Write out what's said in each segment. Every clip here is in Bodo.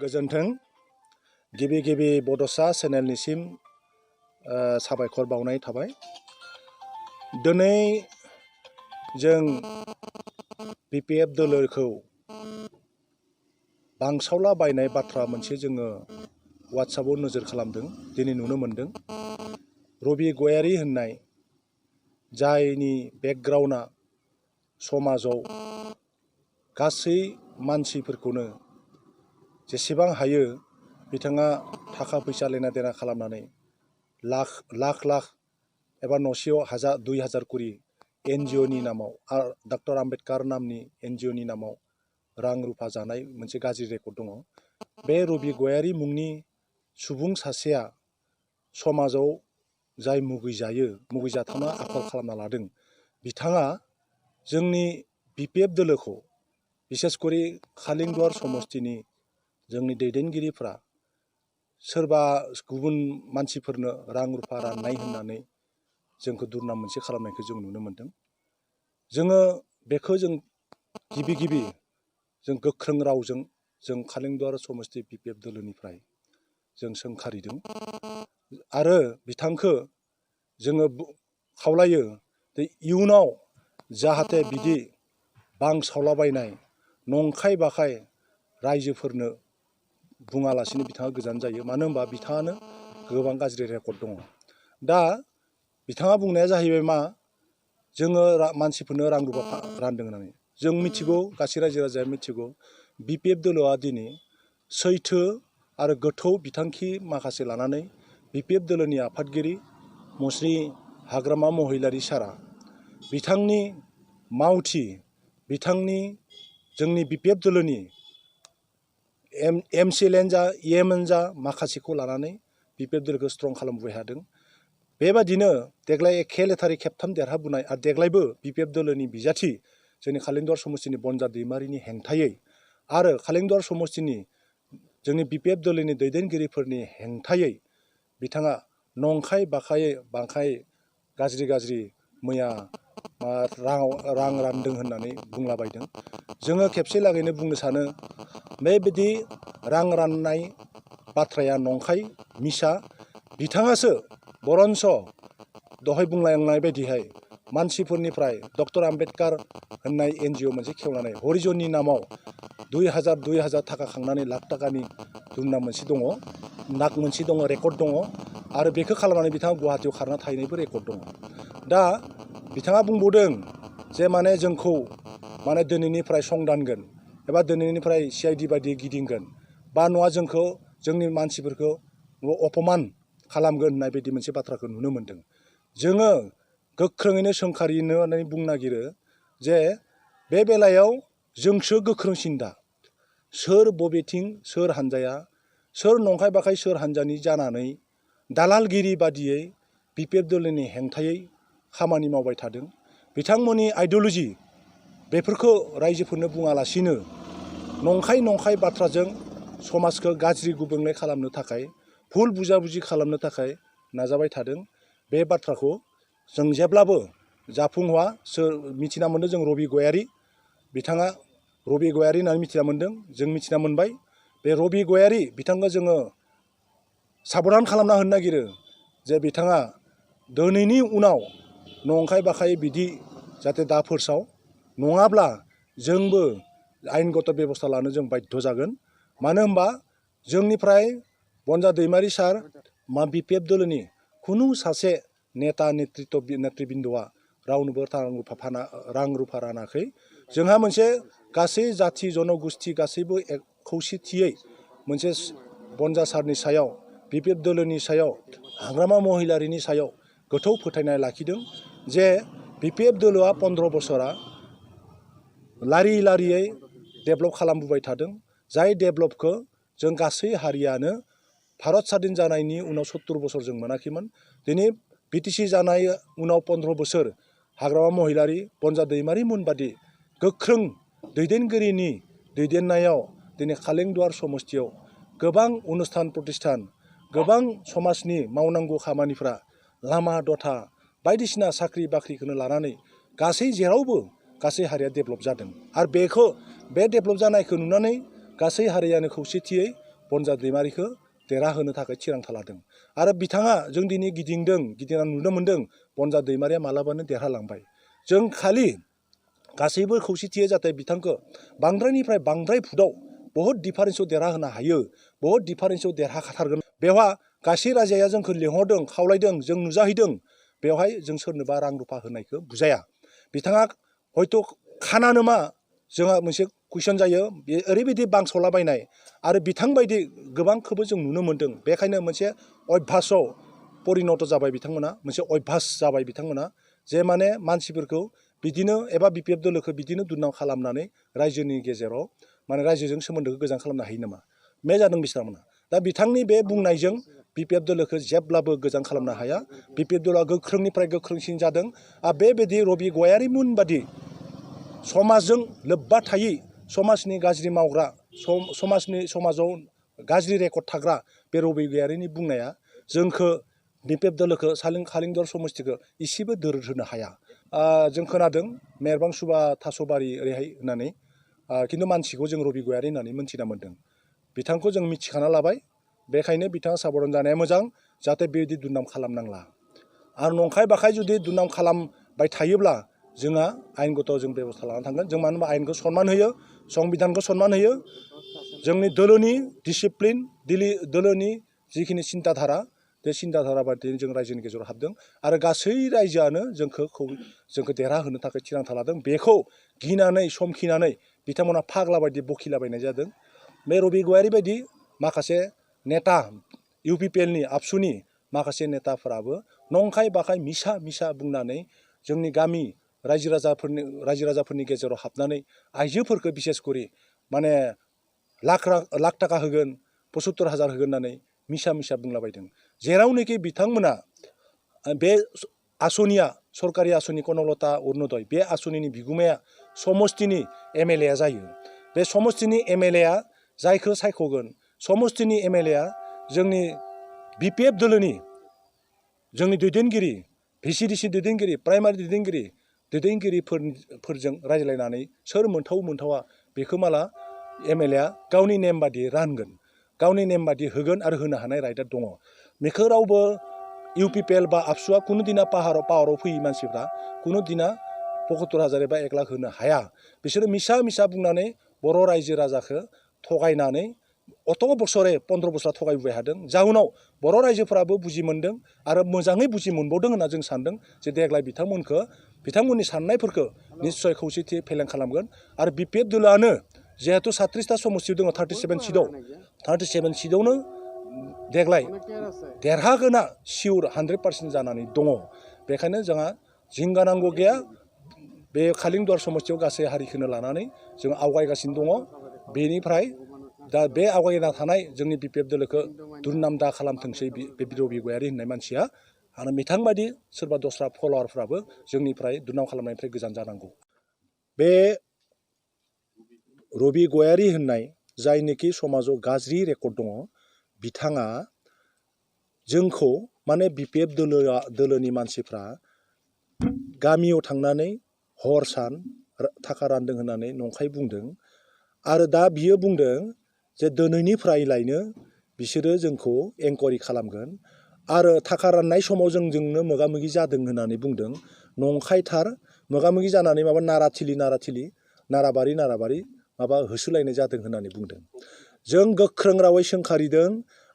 गोजोन्थों गिबि गिबि बड'सा चेनेलनिसिम साबायखर बावनाय थाबाय। दिनै जों बिपिएफ दोलोखौ बांसावला बायनाय बाथ्रा मोनसे जोङो वाट्सएपआव नोजोर खालामदों, दिनै नुनो मोन्दों। रबि गयारी होननाय जायनि बेकग्राउन्डआ समाजाव गासै मानसिफोरखौनो जेसेबां हायो बिथाङा थाखा फैसा लेना देना खालामनानै लाख लाख एबा न'सेयाव 1000 करि एनजिअनि नामाव डक्टर आम्बेडकार नामनि एनजिअनि नामाव रां रुफा जानाय मोनसे गाज्रि रेकर्ड दङ। बे रबि गयारी मुंनि सुबुं सासेया समाजाव जाय मुगैजाथावना आखल खालामना लादों, बिथाङा जोंनि बिपिएफ दोलोखौ बिसेसकरि खालिंदुवार समस्तिनि जोंनि दैदेनगिरिफ्रा सोरबा गुबुन मानसिफोरनो रां रुफा राननाय होननानै जोंखौ दुरनाम मोनसे खालामनायखौ जों नुनो मोन्दों। जोङो बेखौ जों गिबि जों गोख्रों रावजों जों खालिंदुवार समस्ति बिपिएफ दोलोनिफ्राय जों सोंखारिदों आरो बिथांखौ जोङो खावलायो जे इयुनाव जाहाथे बिदि बांसावलाबायनाय नंखाय बाखाय रायजोफोरनो बुङालासिनो बिथाङा गोजान जायो। मानो होनबा बिथाङानो गोबां गाज्रि रेकर्ड दङ। दा बिथाङा बुंनाया जाहैबाय मा, जोङो मानसिफोरनो रां रुफा रानदों होननानै। जों मिथिगौ, गासै रायजो राजाया मिथिगौ, बिपिएफ दोलोआ दिनै सैथो आरो गोथौ बिथांखि माखासे लानानै बिपिएफ दोलोनि आफादगिरि मुस्रि हाग्रामा महिलारी सारा बिथांनि मावथि, बिथांनि जोंनि बिपिएफ दोलोनि एमसिएलएनो जा इएमआनो जा माखासेखौ लानानै बिपिएफ दोलोखौ स्ट्रं खालामबोबाय थादों। बेबादिनो देग्लाय एखे लेथारै खेबथाम देरहाबोनाय आरो देग्लायबो बिपिएफ दोलोनि बिजाथि जोंनि खालिंदुवार समस्तिनि बनजा दैमारिनि हेंथायै आरो खालिंदुवार समस्तिनि जोंनि बिपिएफ दोलोनि दैदेनगिरिफोरनि हेंथायै बिथाङा नंखाय बाखाय गाज्रि मैया रां रानदों होननानै बुंलाबायदों। जोङो खेबसे लागैनो बुंनो सानो, बेबायदि रां राननाय बाथ्राया नंखाय मिसा। बिथाङासो बरन्स दहाय बुंलांनाय बायदिहाय मानसिफोरनिफ्राय डक्टर आम्बेडकार होननाय एनजिअ मोनसे खेवनानै हरिजननि नामाव 2000 थाखा खांनानै लाख थाखानि दुमना मोनसे दङ, नाक मोनसे दङ, रेकर्ड दङ आरो बेखौ खालामनानै बिथाङा गुवाहाटियाव खारना थाहैनायबो रेकर्ड दङ। दा बिथाङा बुंबावदों जे माने जोंखौ माने दिनैनिफ्राय संदानगोन एबा दिनैनिफ्राय सिआइडि बायदि गिदिंगोन बा नङा जोंखौ जोंनि मानसिफोरखौ अपमान खालामगोन होननाय बायदि मोनसे बाथ्राखौ नुनो मोन्दों। जोङो गोख्रोङैनो सोंखारिनो होननानै बुंनो नागिरो जे बे बेलायाव जोंसो गोख्रोंसिन। दा सोर बबेथिं सोर हान्जाया सोर नंखाय बाखाय सोर हान्जानि जानानै दालालगिरि बादियै बिपिएफ दोलोनि हेंथायै खामानि मावबाय थादों। बिथांमोननि आइडिय'ल'जि बेफोरखौ रायजोफोरनो बुङालासिनो नंखाय बाथ्राजों समाजखौ गाज्रि गुबुंले खालामनो थाखाय, भुल बुजाबुजि खालामनो थाखाय नाजाबाय थादों। बे बाथ्राखौ जों जेब्लाबो जाफुंहोआ। मिथिना मोन्दों जों रबि गयारी, बिथाङा रबि गयारी होननानै मिथिना मोन्दों, जों मिथिना मोनबाय। बे रबि गयारी बिथांखौ जोङो साबधान खालामना होनो नागिरो जे बिथाङा दिनैनि उनाव नंखाय बाखाय बिदि जाहाथे दा फोसाव, नङाब्ला जोंबो आयेनगत बेबस्था लानो जों बाध्य जागोन। मानो होनबा जोंनिफ्राय बनजा दैमारि सार बिपिएफ दोलोनि खुनु सासे नेता नेतृबिन्द'आ रावनोबो रां रुफा रानाखै। जोंहा मोनसे गासै जाथि जनगोष्ठि गासैबो खौसेथियै मोनसे बनजा सारनि सायाव, बिपिएफ दोलोनि सायाव, हाग्रामा महिलारिनि सायाव गोथौ फोथायनाय लाखिदों जे बिपिएफ दोलोआ 15 बोसोरा लारियै डेभेलप खालामबोबाय थादों। जाय डेभेलपखौ जों गासै हारियानो भारत स्वाधीन जानायनि उनाव 70 बोसोर जों मोनाखैमोन। दिनै बिटिसि जानाय उनाव 15 बोसोर हाग्रामा महिलारी, बनजा दैमारि मोनबादि गोख्रों दैदेनगिरिनि दैदेननायाव दिनै खालिंदुवार समस्तियाव गोबां अनुस्थान प्रतिष्ठान, गोबां समाजनि मावनांगौ खामानिफ्रा लामा दथा बायदिसिना साख्रि बाख्रिखौनो लानानै गासै जेरावबो गासै हारिया डेभेलप जादों। आरो बे डेभेलप जानायखौ नुनानै गासै हारियानो खौसेथियै बनजा दैमारिखौ देरहाहोनो थाखाय थिरांथा लादों आरो बिथाङा जों दिनै गिदिंना नुनो मोन्दों बनजा दैमारिया मालाबानो देरहालांबाय जों खालि गासैबो खौसेथियै जाहाथे बिथांखौ बांद्रायनिफ्राय बांद्राय भुटाव बहुद डिफारेन्सआव देरहाहोनो हायो बहुद डिफारेन्सआव देरहाखाथारगोन बेवहा गासै राजाया जोंखौ लिंहरदों खावलायदों जों नुजाहैदों बेवहाय जों सोरनोबा रां रुफा होनायखौ बुजाया बिथाङा हयथ' खानानो मा जोंहा मोनसे कुइसन जायो बे ओरैबायदि बांसावलाबायनाय आरो बिथांबायदि गोबांखौबो जों नुनो मोन्दों बेखायनो मोनसे अभ्यासाव परिनत जाबाय बिथांमोना मोनसे अभ्यास जाबाय बिथांमोना जे माने मानसिफोरखौ बिदिनो एबा बिपिएफ दोलोखौ बिदिनो दुरनाम खालामनानै रायजोनि गेजेराव माने रायजोजों सोमोन्दोखौ गोजान खालामनो हायो नामा मे जादों बिथांमोना दा बिथांनि बे बुंनायजों बिपिएफ दोलोखौ जेब्लाबो गोजान खालामनो हाया बिपिएफ दोलोआ गोख्रोंनिफ्राय गोख्रोंसिन जादों आरो बेबायदि रबि गयारिमोन बादि समाजजों लोब्बा थायै समाजनि गाज्रि मावग्रा समाजाव गाज्रि रेकर्ड थाग्रा बे रबि गयारिनि बुंनाया जोंखौ बिपिएफ दोलोखौ खालिंदर समस्तिखौ इसेबो दोरद होनो हाया जों खोनादों मेरबां सुबा थास'बारि ओरैहाय होननानै खिन्थु मानसिखौ जों रबि गयारि होननानै मोनथिना मोन्दों बिथांखौ जों मिथिखाना लाबाय बेखायनो बिथाङा साबधान जानाया मोजां जाहाथे बेबायदि दुरनाम खालामनांला आरो नंखाय बाखाय जुदि दुरनाम खालामबाय थायोब्ला जोंहा आयेनगत जों बेबस्था लानानै थांगोन जों मानो होनबा आयेनखौ सनमान होयो संबिधानखौ सनमान होयो जोंनि दोलोनि डिसिप्लिन दोलोनि जिखिनि सिन्ताधारा बे सिन्ताधारा बायदियै जों रायजोनि गेजेराव हाबदों आरो गासै रायजोआनो जोंखौ देरहाहोनो थाखाय थिरांथा लादों बेखौ गिनानै समखिनानै बिथांमोना फाग्ला बायदि बखिलाबायनाय जादों बे रबि गयारि बायदि माखासे नेता इउपिपिएलनि आबसुनि माखासे नेताफोराबो नंखाय बाखाय मिसा बुंनानै जोंनि गामि रायजो राजाफोरनि गेजेराव हाबनानै आइजोफोरखौ बिसेस करि माने लाख थाखा होगोन 75,000 होगोन होननानै मिसा बुंलाबायदों जेरावनोखि बिथांमोना बे आसनिया सरकारि आसनि कनकलता अरुणोदय बे आसनिनि बिगुमाया समस्तिनि एमएलए जायो बे समस्तिनि एमएलए जायखौ सायख'गोन समस्तिनि एमएलए जोंनि बिपिएफ दोलोनि जोंनि दैदेनगिरि भिसिडिसि दैदेनगिरि प्राइमारि दैदेनगिरिफोरजों रायज्लायनानै सोर मोनथावा बेखौ माला एमएलए गावनि नेम बादि रानगोन गावनि नेम बादि होगोन आरो होनो हानाय राइटआ दङ बेखौ रावबो इउपिपिएल बा आबसुआ कुनु दिना पावाराव फैयै मानसिफ्रा कुनु दिना 75,000 एबा 1 लाख होनो हाया बिसोरो मिसा बुंनानै बर' रायजो राजाखौ थगायनानै अत' बोसोरे 15 बोसोर थगायबोबाय थादों जाउनाव बर' रायजोफोराबो बुजि मोन्दों आरो मोजाङै बुजि मोनबावदों होनना जों सान्दों जे देग्लाय बिथांमोननि साननायफोरखौ निस्सय खौसेथि फेलें खालामगोन आरो बिपिएफ दोलोआनो जिहेतु 37टा समस्ति दङ 37 सिटआवनो देग्लाय देरहागोना सिउर 100% जानानै दङ बेखायनो जोंहा जिंगा नांगौ गैया बे खालिंदर समस्तियाव गासै हारिखौनो लानानै जों आवगायगासिनो दङ बेनिफ्राय दा बे आवगायना थानाय जोंनि बिपिएफ दोलोखौ दुरनाम दा खालामथोंसै बे रबि गयारि होननाय मानसिया आरो बिथांबादि सोरबा दस्रा फल'वारफ्राबो जोंनिफ्राय दुरनाम खालामनायनिफ्राय गोजान जानांगौ बे रबि गयारि होननाय जायनोखि समाजाव गाज्रि रेकर्ड दङ बिथाङा जोंखौ माने बिपिएफ दोलोनि मानसिफ्रा गामियाव थांनानै हर सान थाखा रानदों होननानै नंखाय बुंदों आरो दा बियो बुंदों जे दिनैनिफ्रायलायनो बिसोरो जोंखौ एंकवारि खालामगोन आरो थाखा राननाय समाव जोंजोंनो मोगा मोगि जादों होननानै बुंदों नंखायथार मोगा मोगि जानानै माबा नाराथिलि नाराबारि माबा होसोलायनाय जादों होननानै बुंदों जों गोख्रों रावै सोंखारिदों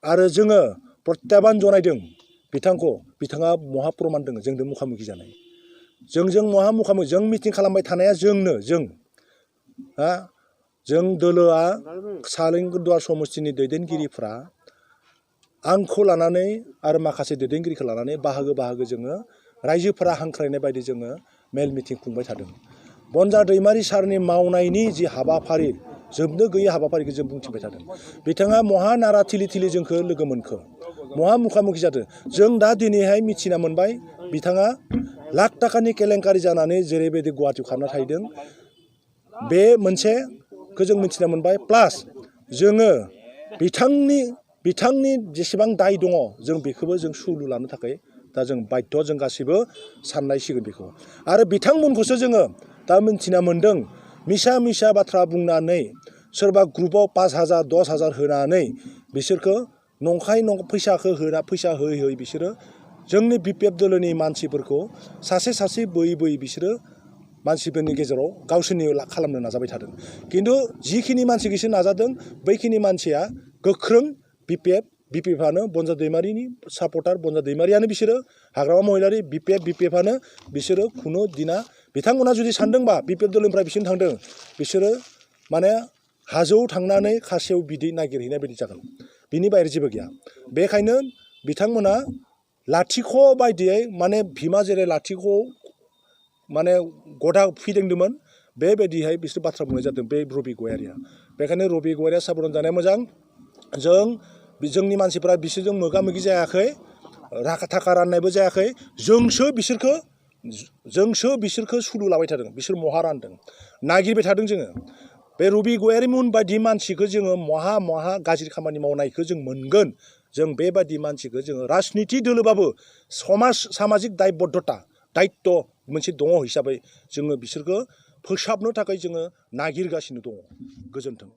आरो जोङो प्रत्याबान जनायदों बिथाङा महा प्रमान दङ जोंजों मुखामुखि जानाय जों मुखामुखि जों मिटिं खालामबाय थानाया जों दोलोआ खालिंदर समस्तिनि दैदेनगिरिफ्रा आंखौ लानानै आरो माखासे दैदेनगिरिखौ लानानै बाहागो जोङो रायजोफोरा हांख्रायनाय बायदि जोङो मेल मिटिं खुंबाय थादों बनजा दैमारि सारनि मावनायनि जि हाबाफारि जोबनो गैयै हाबाफारिखौ जों बुंथिबाय थादों बिथाङा महा नाराथिलि जोंखौ लोगो मोनखो महा मुखामुखि जादों जों दा दिनैहाय मिथिना मोनबाय बिथाङा लाख थाखानि केलेंकारि जानानै जेरैबायदि गुवाहाटियाव खारना थाहैदों बे मोनसेखौ जों मिथिना मोनबाय प्लास जोङो बिथांनि जेसेबां दाय दङ जों बेखौबो जों सुलु लानो थाखाय दा जों बाध्य जों गासैबो साननायसिगोन बेखौ आरो बिथांमोनखौसो जोङो दा मिथिना मोन्दों मिसा बाथ्रा बुंनानै सोरबा ग्रुपाव 5,000 10,000 होनानै बिसोरखौ नंखाय फैसाखौ फैसा होयै होयै बिसोरो जोंनि बिपिएफ दोलोनि मानसिफोरखौ सासे सासे बोयै बोयै बिसोरो मानसिफोरनि गेजेराव गावसोरनि खालामनो नाजाबाय थादों। खिन्थु जिखिनि मानसि बिसोर नाजादों बैखिनि मानसिया गोख्रों बिपिएफआनो बन्जा दैमारिनि सापर्टार बन्जा दैमारियानो बिसोरो हाग्रामा महिलारि बिपिएफआनो बिसोरो खुनु दिना बिथांमोना जुदि सानदोंबा बिपिएफ दोलोनिफ्राय बिसोर थांदों बिसोरो माने हाजोआव थांनानै खासेव बिदै नागिरहैनाय बायदि जागोन। बिनि बाहेरा जेबो गैया। बेखायनो बिथांमोना लाथिख' बायदियै माने भीमा जेरै लाथिख'आव माने गदा फिदिंदोंमोन बेबायदिहाय बिसोर बाथ्रा बुंनाय जादों बे रबि गयारिया। बेखायनो रबि गयारिया साबधान जानाया मोजां। जोंनि मानसिफ्रा बिसोरजों मोगा मोगि जायाखै, थाखा राननायबो जायाखै, जोंसो बिसोरखौ सुलु लाबाय थादों। बिसोर महा रानदों नागिरबाय थादों जोङो। बे रबि गयारिमोन बायदि मानसिखौ जोङो महा गाज्रि खामानि मावनायखौ जों मोनगोन। जों बेबायदि मानसिखौ जोङो राजनिति दोलोबाबो सामाजिक दायित्व मोनसे दङ हिसाबै जोङो बिसोरखौ फोसाबनो थाखाय जोङो नागिरगासिनो दङ। गोजोन्थों।